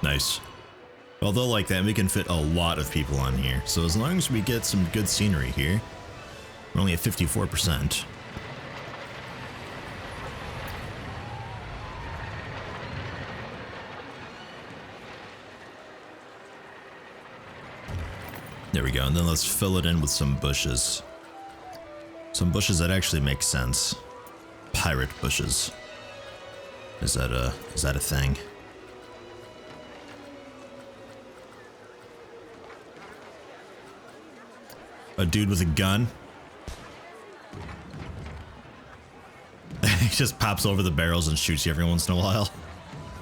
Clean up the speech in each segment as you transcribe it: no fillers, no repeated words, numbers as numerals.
Nice. Although like that, we can fit a lot of people on here. So as long as we get some good scenery here, we're only at 54%. There we go, and then let's fill it in with some bushes. Some bushes that actually make sense. Pirate bushes. Is that a thing? A dude with a gun? He just pops over the barrels and shoots you every once in a while.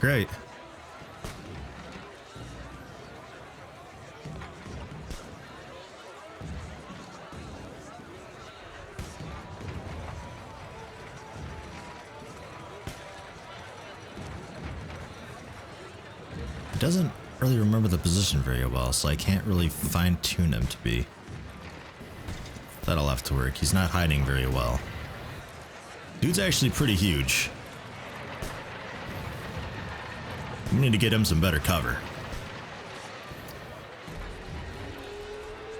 Great. He doesn't really remember the position very well, so I can't really fine-tune him to be. That'll have to work. He's not hiding very well. Dude's actually pretty huge. We need to get him some better cover.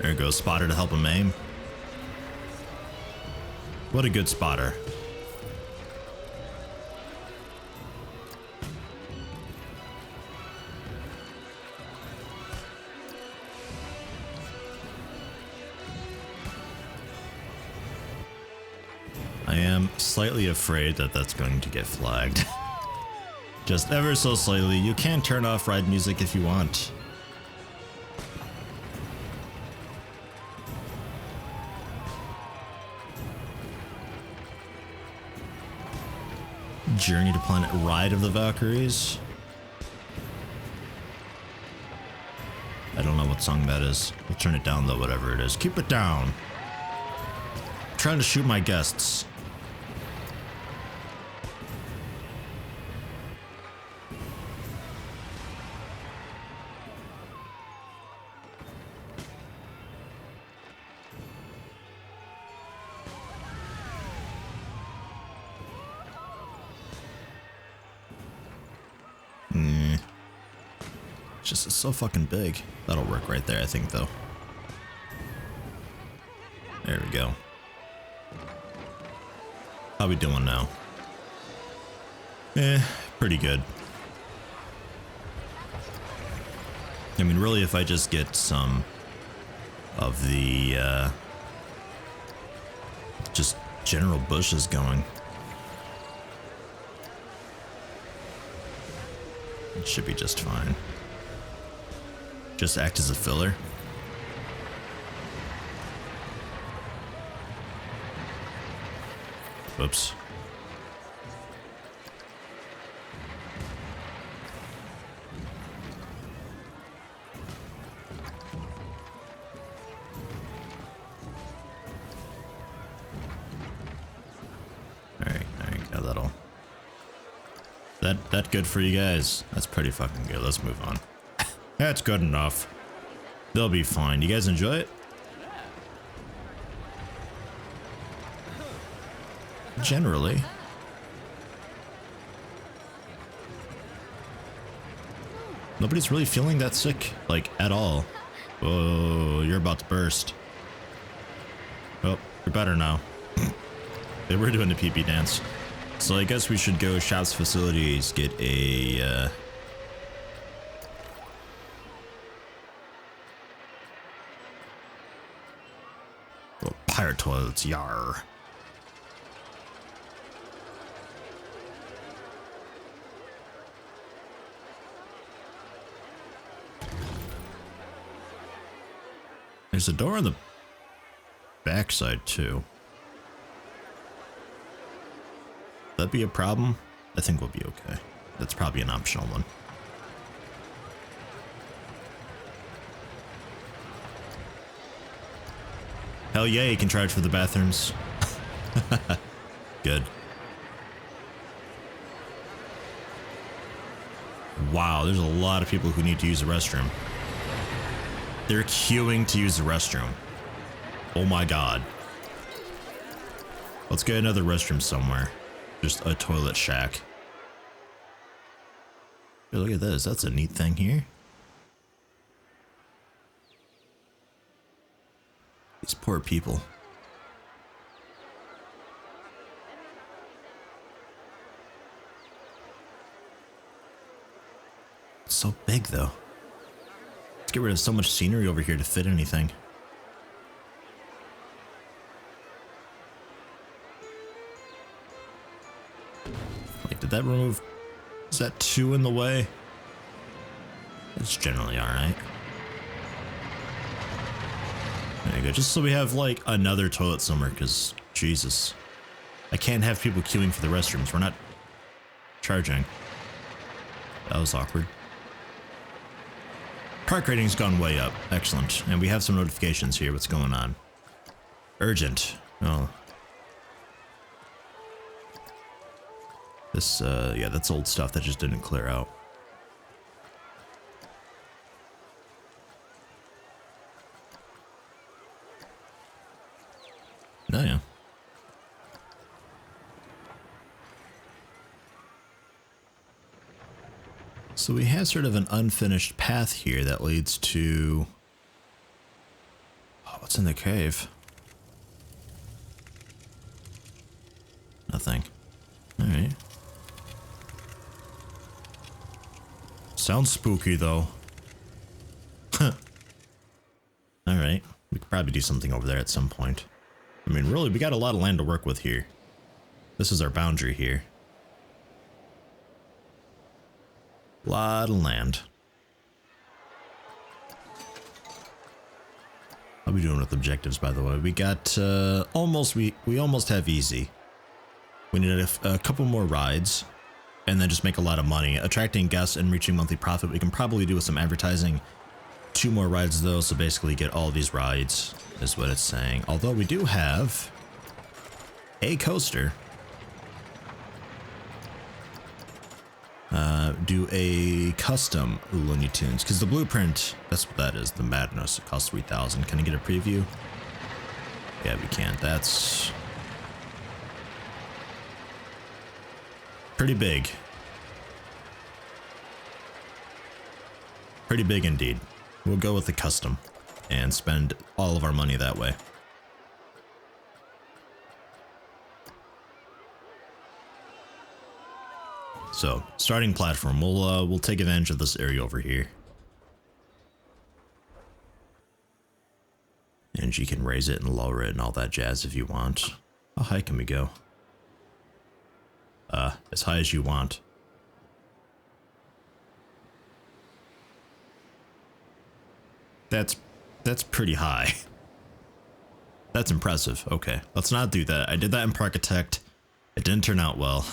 There goes spotter to help him aim. What a good spotter. I am slightly afraid that that's going to get flagged. Just ever so slightly. You can turn off ride music if you want. Journey to Planet Ride of the Valkyries. I don't know what song that is. We'll turn it down though, whatever it is. Keep it down. I'm trying to shoot my guests. It's so fucking big. That'll work right there, I think, though. There we go. How we doing now? Pretty good. I mean, really, if I just get some of the, just general bushes going, it should be just fine. Just act as a filler. Whoops. Alright, got that all. That good for you guys? That's pretty fucking good. Let's move on. That's good enough. They'll be fine. You guys enjoy it? Generally. Nobody's really feeling that sick, like, at all. Oh, you're about to burst. Oh, you're better now. They were doing the pee-pee dance. So I guess we should go shops facilities, get a, pirate toilets, yar. There's a door on the backside too. That'd be a problem? I think we'll be okay. That's probably an optional one. Hell yeah, you can charge for the bathrooms. Good. Wow, there's a lot of people who need to use the restroom. They're queuing to use the restroom. Oh my god. Let's get another restroom somewhere. Just a toilet shack. Hey, look at this. That's a neat thing here. These poor people. It's so big, though. Let's get rid of so much scenery over here to fit anything. Like, did that remove... Is that 2 in the way? It's generally alright. There you go. Just so we have, like, another toilet somewhere, because, Jesus. I can't have people queuing for the restrooms. We're not charging. That was awkward. Park rating's gone way up. Excellent. And we have some notifications here. What's going on? Urgent. Oh. This, yeah, that's old stuff that just didn't clear out. Oh, yeah. So we have sort of an unfinished path here that leads to... Oh, what's in the cave? Nothing. Alright. Sounds spooky, though. Alright. We could probably do something over there at some point. I mean, really, we got a lot of land to work with here. This is our boundary here. Lot of land. How are we doing with objectives, by the way? We got, almost, we almost have easy. We need a couple more rides, and then just make a lot of money. Attracting guests and reaching monthly profit, we can probably do with some advertising. 2 more rides, though, so basically get all these rides, is what it's saying. Although we do have a coaster. Do a custom Looney Tunes, because the blueprint, that's what that is, the madness. It costs 3,000. Can I get a preview? Yeah, we can. That's pretty big. Pretty big indeed. We'll go with the custom and spend all of our money that way. So, starting platform. We'll take advantage of this area over here. And you can raise it and lower it and all that jazz if you want. How high can we go? As high as you want. That's pretty high. That's impressive. Okay, let's not do that. I did that in Parkitect. It didn't turn out well.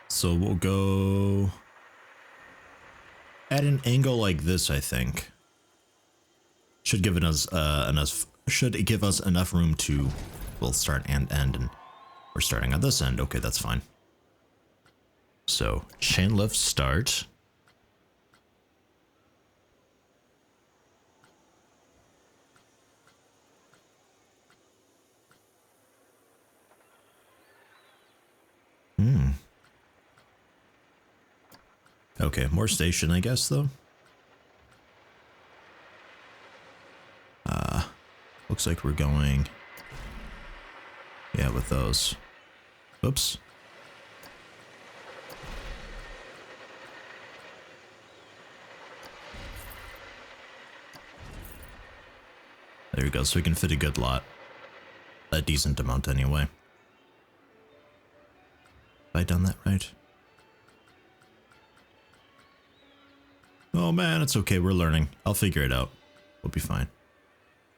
So we'll go at an angle like this, I think. Should give us enough room to both start and end, and we're starting on this end. Okay, that's fine. So chain lift start. Okay, more station, I guess, though. Looks like we're going... Yeah, with those. Oops. There we go, so we can fit a good lot. A decent amount, anyway. Have I done that right? Oh man, it's okay, we're learning. I'll figure it out. We'll be fine.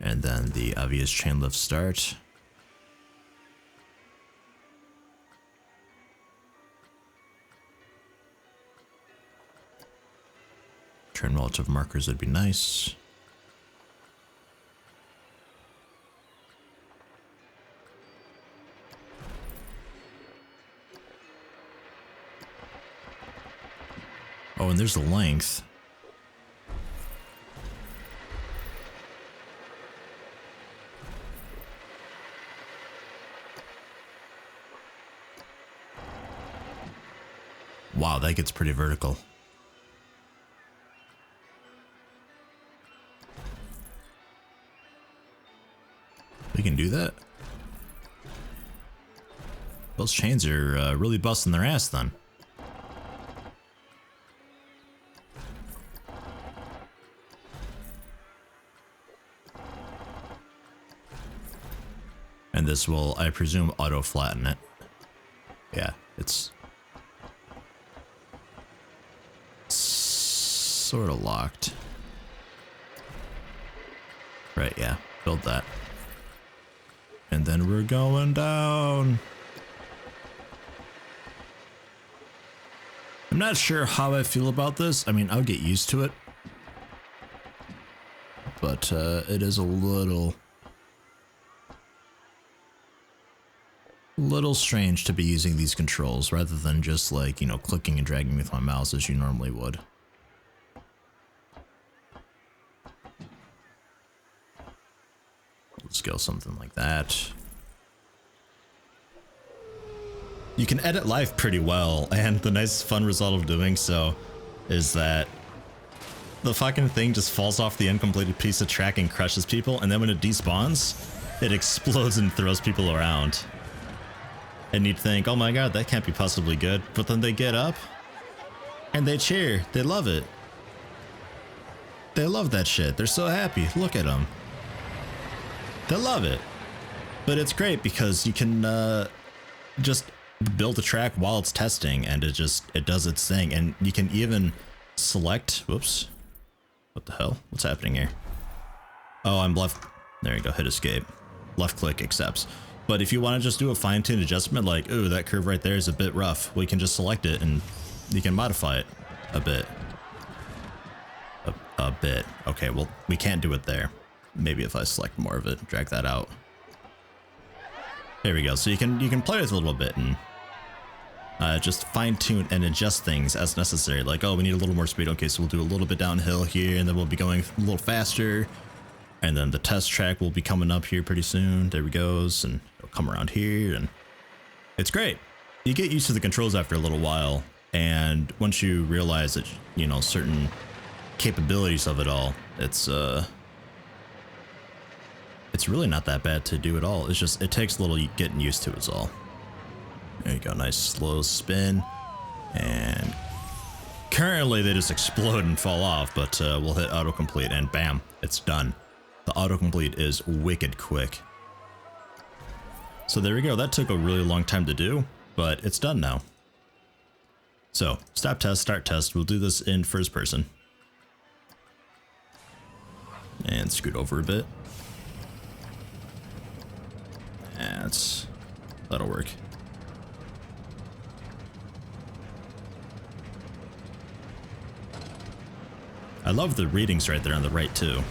And then the obvious chain lift start. Turn relative markers would be nice. Oh, and there's the length. wow, that gets pretty vertical. We can do that. Those chains are really busting their ass then. And this will, I presume, auto flatten it. Yeah, it's sort of locked. Right, yeah, build that. And then we're going down. I'm not sure how I feel about this. I mean, I'll get used to it. But it is a little strange to be using these controls rather than just like, you know, clicking and dragging with my mouse as you normally would. Let's go something like that. You can edit live pretty well, and the nice fun result of doing so is that the fucking thing just falls off the uncompleted piece of track and crushes people, and then when it despawns, it explodes and throws people around. And you'd think, oh my god, that can't be possibly good, but then they get up and they cheer. They love it. They love that shit. They're so happy. Look at them. They love it. But it's great because you can just build a track while it's testing, and it does its thing. And you can even select, whoops, what the hell? What's happening here? Oh, I'm left. There you go, hit escape. Left click accepts. But if you want to just do a fine-tuned adjustment, like, ooh, that curve right there is a bit rough, well, you can just select it and you can modify it a bit. A bit. Okay, well, we can't do it there. Maybe if I select more of it, drag that out. There we go. So you can play with it a little bit and just fine-tune and adjust things as necessary. Like, oh, we need a little more speed. Okay, so we'll do a little bit downhill here, and then we'll be going a little faster. And then the test track will be coming up here pretty soon. There we goes, and it'll come around here, and it's great. You get used to the controls after a little while, and once you realize that, you know, certain capabilities of it all, it's really not that bad to do at all. It's just, it takes a little getting used to, is all. There you go, nice slow spin, and currently they just explode and fall off, but we'll hit autocomplete and bam, it's done. The autocomplete is wicked quick. So there we go. That took a really long time to do, but it's done now. So stop test, start test. We'll do this in first person. And scoot over a bit. That'll work. I love the readings right there on the right too.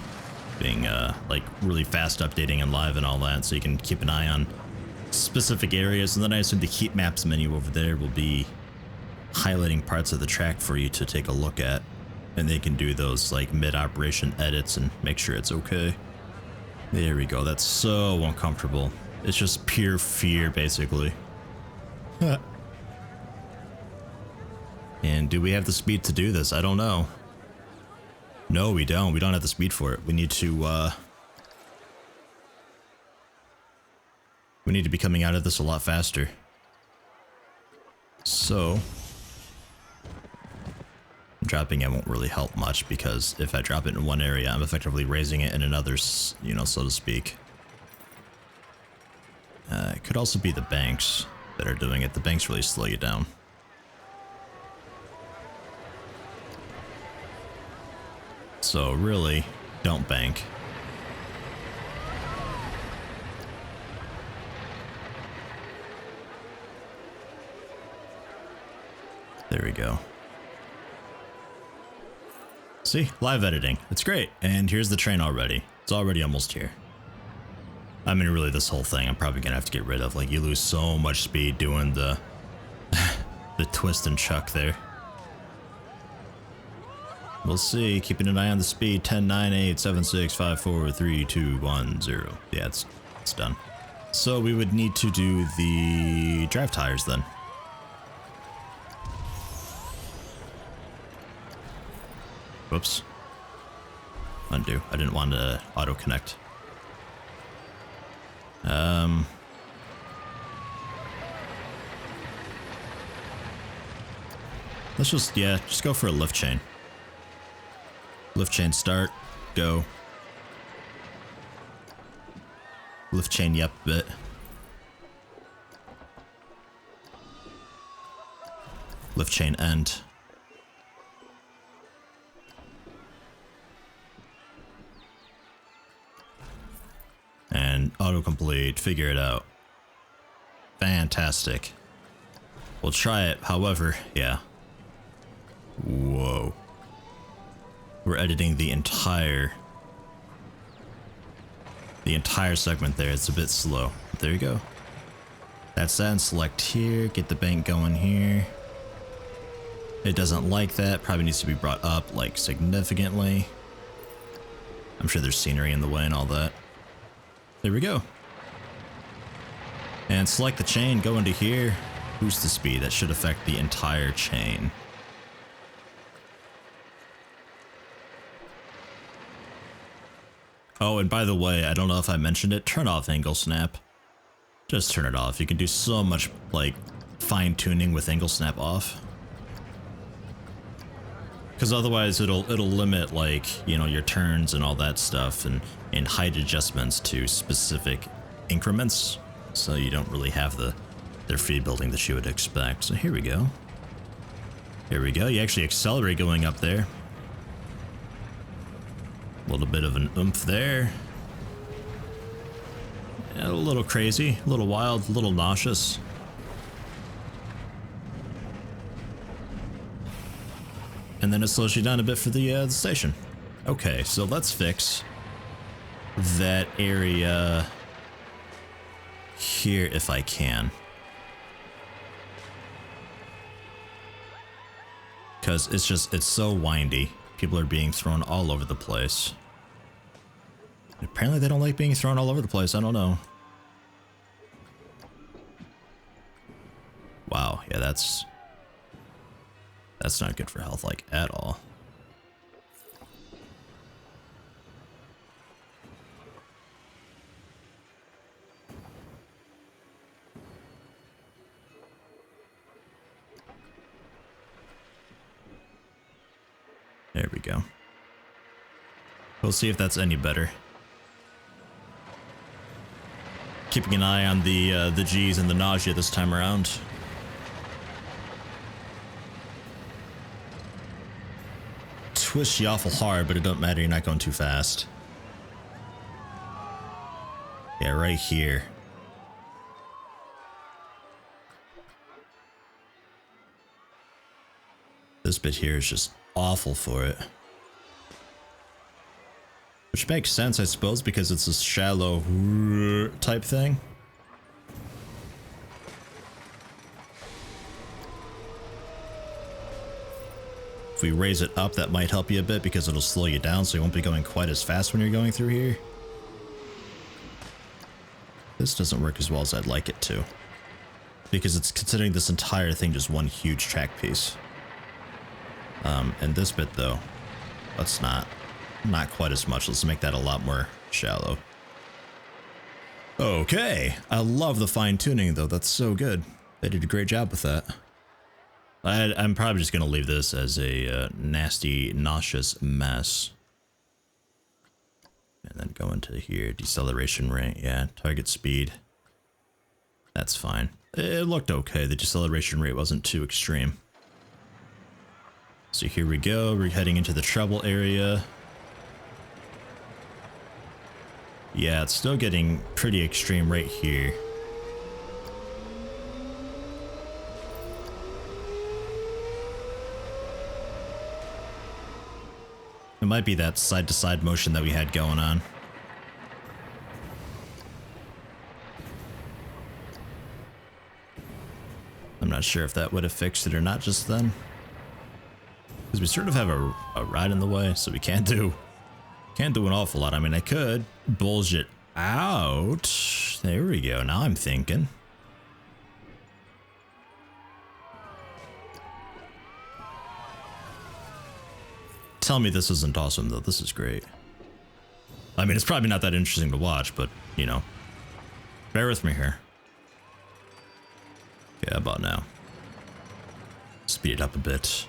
Being like really fast updating and live and all that, so you can keep an eye on specific areas. And then I assume the heat maps menu over there will be highlighting parts of the track for you to take a look at, and they can do those like mid-operation edits and make sure it's okay. There we go. That's so uncomfortable. It's just pure fear, basically. And do we have the speed to do this? I don't know. No, we don't. We don't have the speed for it. We need to be coming out of this a lot faster. So dropping it won't really help much, because if I drop it in one area, I'm effectively raising it in another, you know, so to speak. It could also be the banks that are doing it. The banks really slow you down. So really, don't bank. There we go. See, live editing. It's great. And here's the train already. It's already almost here. I mean, really, this whole thing I'm probably gonna have to get rid of. Like, you lose so much speed doing the the twist and chuck there. We'll see. Keeping an eye on the speed. 10, 9, 8, 7, 6, 5, 4, 3, 2, 1, 0. Yeah, it's done. So we would need to do the drive tires then. Whoops. Undo. I didn't want to auto connect. Let's just go for a lift chain. Lift chain start, go. Lift chain, yep, bit. Lift chain end. And autocomplete, figure it out. Fantastic. We'll try it, however, yeah. Whoa. We're editing the entire segment there. It's a bit slow. There you go. That's that, and select here, get the bank going here. It doesn't like that, probably needs to be brought up like significantly. I'm sure there's scenery in the way and all that. There we go. And select the chain, go into here, boost the speed. That should affect the entire chain. Oh, and by the way, I don't know if I mentioned it, turn off angle snap. Just turn it off. You can do so much like fine tuning with angle snap off. Because otherwise it'll limit, like, you know, your turns and all that stuff, and height adjustments to specific increments, so you don't really have their free building that you would expect. So here we go. Here we go. You actually accelerate going up there. A little bit of an oomph there. Yeah, a little crazy, a little wild, a little nauseous. And then it slows you down a bit for the station. Okay, so let's fix that area here if I can. Because it's so windy. People are being thrown all over the place. And apparently they don't like being thrown all over the place, I don't know. Wow, yeah, that's not good for health, like, at all. There we go. We'll see if that's any better. Keeping an eye on the G's and the nausea this time around. Twist you awful hard, but it don't matter, you're not going too fast. Yeah, right here. This bit here is just awful for it. Which makes sense, I suppose, because it's a shallow type thing. If we raise it up, that might help you a bit because it'll slow you down, so you won't be going quite as fast when you're going through here. This doesn't work as well as I'd like it to, because it's considering this entire thing just one huge track piece. And this bit though, let's not quite as much. Let's make that a lot more shallow. Okay, I love the fine tuning though. That's so good. They did a great job with that. I'm probably just gonna leave this as a nasty, nauseous mess. And then go into here, deceleration rate, yeah, target speed. That's fine. It looked okay. The deceleration rate wasn't too extreme. So here we go, we're heading into the trouble area. Yeah, it's still getting pretty extreme right here. It might be that side-to-side motion that we had going on. I'm not sure if that would have fixed it or not just then. Because we sort of have a ride in the way, so we can't do an awful lot. I mean, I could bulge it out. There we go. Now I'm thinking. Tell me this isn't awesome, though. This is great. I mean, it's probably not that interesting to watch, but, you know. Bear with me here. Yeah, about now. Speed it up a bit.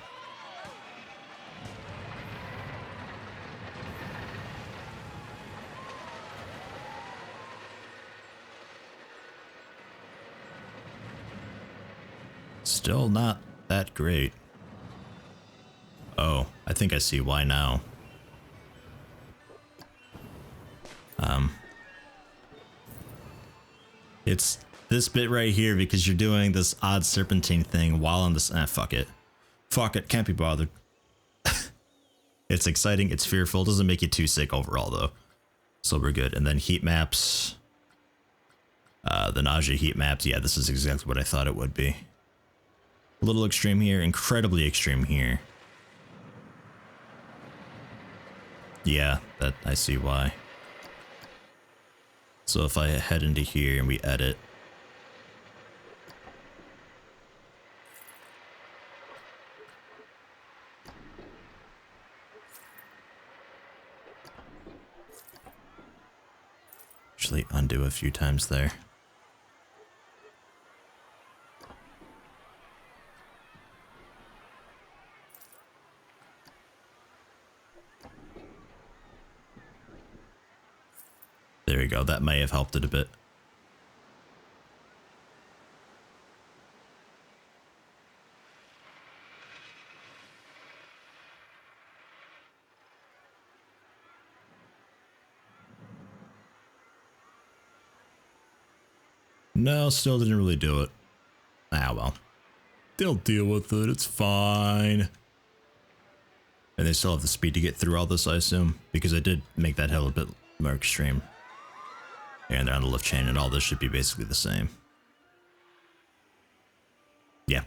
Still not that great. Oh, I think I see why now. It's this bit right here because you're doing this odd serpentine thing while on this. Fuck it. Fuck it. Can't be bothered. It's exciting. It's fearful. Doesn't make you too sick overall, though. So we're good. And then heat maps. The nausea heat maps. Yeah, this is exactly what I thought it would be. A little extreme here. Incredibly extreme here. Yeah, that I see why. So if I head into here and we edit. Actually undo a few times there. There we go. That may have helped it a bit. No, still didn't really do it. Ah, well. They'll deal with it. It's fine. And they still have the speed to get through all this, I assume. Because I did make that hill a bit more extreme. And they're on the lift chain, and all this should be basically the same. Yeah.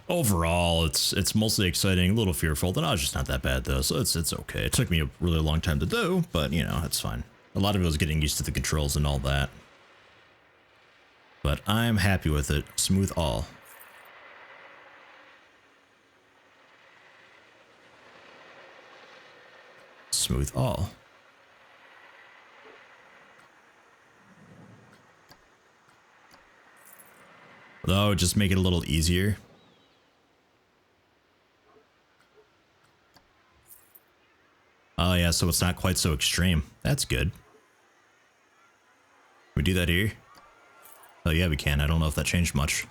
Overall, it's mostly exciting, a little fearful. The nausea is not that bad, though, so it's okay. It took me a really long time to do, but, you know, it's fine. A lot of it was getting used to the controls and all that. But I'm happy with it. Smooth all. Smooth all. Though, just make it a little easier. Oh yeah, so it's not quite so extreme. That's good. Can we do that here? Oh yeah, we can. I don't know if that changed much.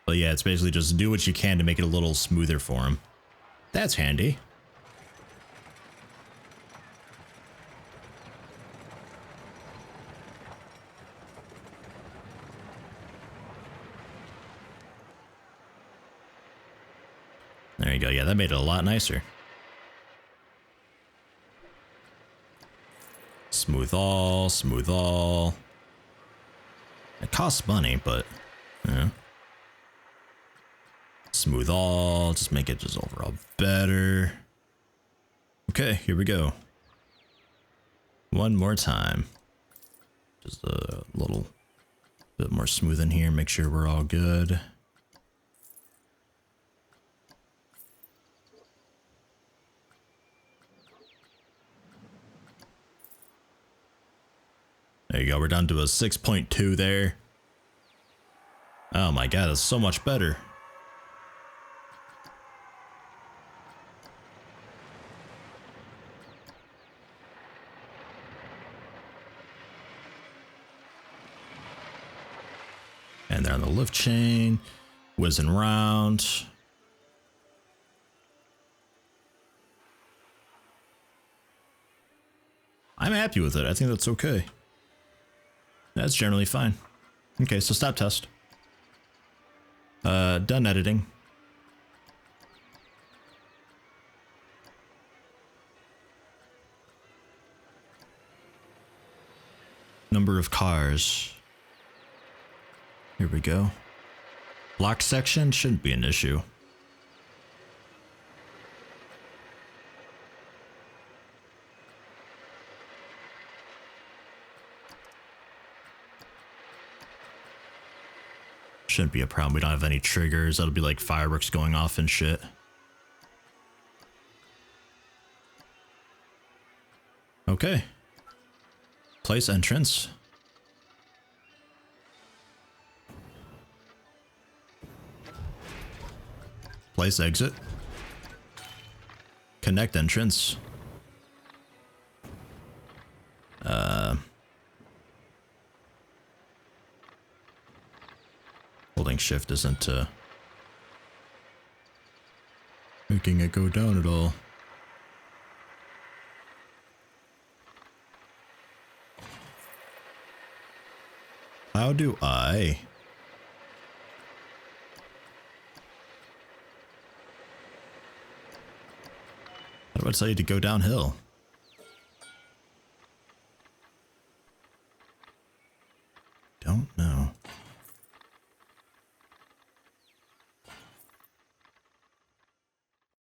But yeah, it's basically just do what you can to make it a little smoother for him. That's handy. There you go. Yeah, that made it a lot nicer. Smooth all, smooth all. It costs money, but, you know. Smooth all, just make it just overall better. Okay, here we go. One more time. Just a little bit more smooth in here, make sure we're all good. There you go, we're down to a 6.2 there. Oh my god, that's so much better. And they're on the lift chain, whizzing around. I'm happy with it. I think that's okay. That's generally fine. Okay, so stop test. Done editing. Number of cars. Here we go. Block section shouldn't be an issue. Shouldn't be a problem. We don't have any triggers. That'll be like fireworks going off and shit. Okay. Place entrance. Place exit. Connect entrance. Holding shift isn't making it go down at all. How do I? How do I tell you to go downhill?